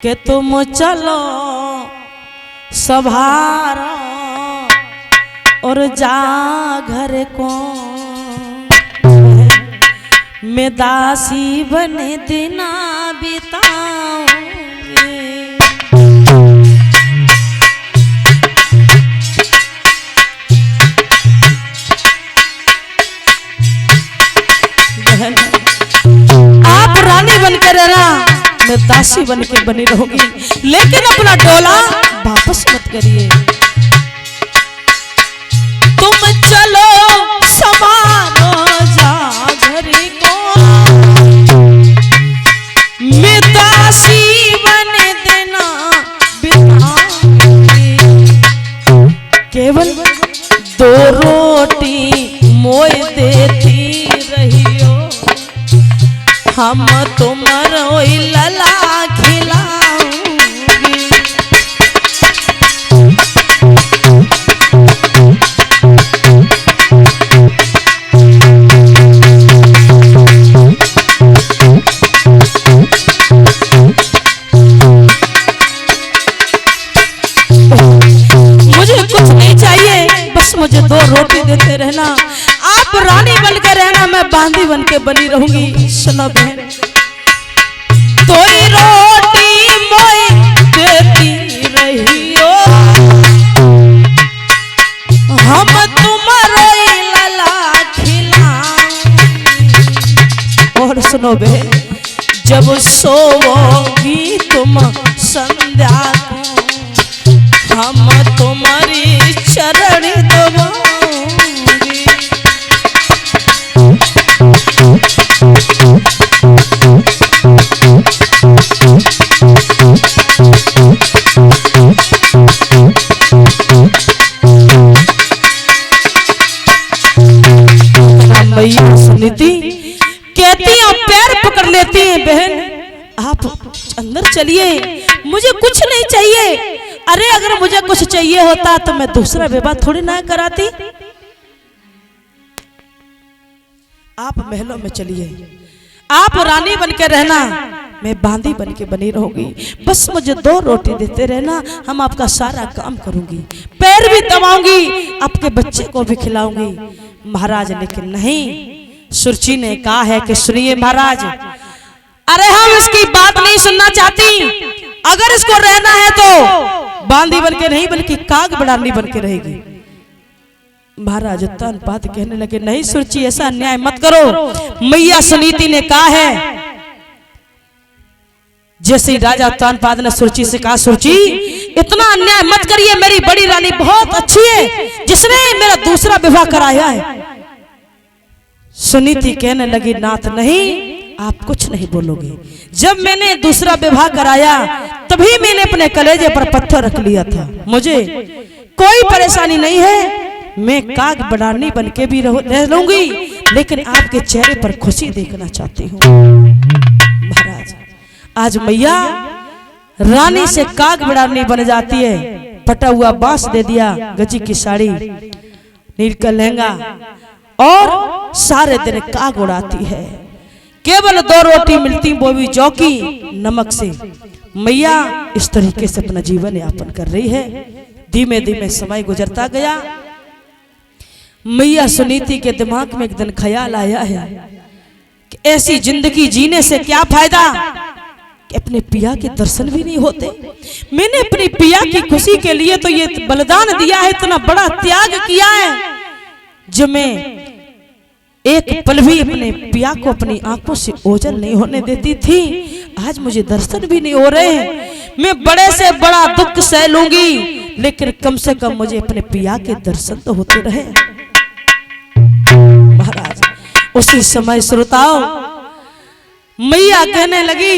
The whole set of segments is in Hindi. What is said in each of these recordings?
कि तुम चलो सभारो और जा घर को मैं दासी बने दिना बिताऊंगी। आप रानी बनकर रहना, मैं दासी बन के बनी रहूंगी, लेकिन अपना डोला वापस मत करिए। तुम चलो समारो जा घर को मैं दासी बन देना बिताऊंगी। केवल दो रोटी मोय देती रहियो, हम तुम्हारो लला खिलाऊंगी। मुझे कुछ नहीं चाहिए, बस मुझे दो रोटी देते रहना। आप रानी बनकर रहना, मैं बांदी बन के बनी रहूंगी। सुनो बहन, तोई रोटी मोई देती रहियो, हम तुम्हारो लला खिलाऊंगी। और सुनो बहन, जब सोओगी तुम संध्या को हम तुम्हारी चरण दबाऊंगी। मैया सुनीति कहती हैं, पैर पकड़ लेती हैं, बहन आप अंदर चलिए, मुझे कुछ नहीं चाहिए। अरे अगर मुझे कुछ चाहिए होता तो मैं दूसरा विवाह थोड़ी ना कराती। आप महलों में चलिए, आप रानी बनकर रहना, मैं बांदी बन के बनी रहूंगी। बस मुझे दो रोटी देते रहना, हम आपका सारा काम करूंगी, पैर भी दबाऊंगी, आपके बच्चे को भी खिलाऊंगी। महाराज लेकिन नहीं, सुरची ने कहा है कि सुनिए महाराज, अरे हम इसकी बात नहीं सुनना चाहती। अगर इसको रहना है तो बांदी बन के नहीं बल्कि काग बड़ानी बन के रहेगी। महाराज उत्तानपाद कहने लगे, नहीं सुरची ऐसा अन्याय मत करो। मैया सुनीति ने कहा है, जैसे राजा उत्तानपाद ने सुरची से कहा, सुरची इतना अन्याय मत करिए, मेरी बड़ी रानी बहुत अच्छी है, जिसने मेरा दूसरा विवाह कराया है। सुनीति कहने लगी, नाथ नहीं, आप कुछ नहीं बोलोगे। जब मैंने दूसरा विवाह कराया तभी मैंने अपने कलेजे पर पत्थर रख लिया था, मुझे कोई परेशानी नहीं है, मैं काग बड़ानी बन के भी रह लूंगी, लेकिन आपके चेहरे पर खुशी देखना चाहती हूँ। महाराज आज मैया रानी से काग बड़ानी बन जाती है, पटा हुआ बांस दे दिया, गजी की साड़ी, नील का लहंगा, और सारे दिन काग उड़ाती है। केवल दो रोटी मिलती, वो भी जौ की नमक से। मैया इस तरीके से अपना जीवन यापन कर रही है। धीमे धीमे समय गुजरता गया। मैया सुनीति के दिमाग में एक दिन ख्याल आया है कि ऐसी जिंदगी जीने से क्या फायदा कि अपने पिया के दर्शन भी नहीं होते। मैंने अपनी पिया की खुशी के लिए तो ये बलिदान दिया है, इतना बड़ा त्याग किया है, जो मैं एक पल भी अपने पिया को अपनी आंखों से ओझल नहीं होने देती थी। आज मुझे दर्शन भी नहीं हो रहे हैं। मैं बड़े से बड़ा दुख सह लूंगी, लेकिन कम से कम मुझे अपने पिया के दर्शन तो होते रहे। महाराज उसी समय श्रोताओं, मैया कहने लगी,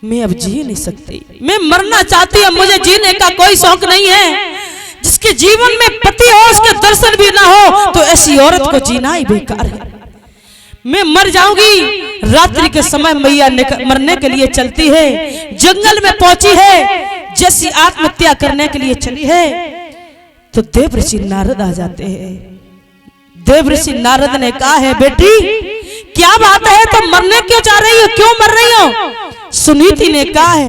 मैं अब जी नहीं सकती, मैं मरना चाहती हूं, मुझे जीने का कोई शौक नहीं है। जिसके जीवन में पति हो उसके दर्शन भी ना हो तो ऐसी औरत को जीना ही बेकार है। मैं मर जाऊंगी। रात्रि के समय मैया मरने के लिए चलती है, जंगल में पहुंची है, जैसी आत्महत्या करने के लिए चली है तो देव ऋषि नारद आ जाते हैं। देव ऋषि नारद ने कहा है, बेटी क्या बात है, तो मरने क्यों जा रही हो, क्यों मर रही हो? सुनीति ने कहा है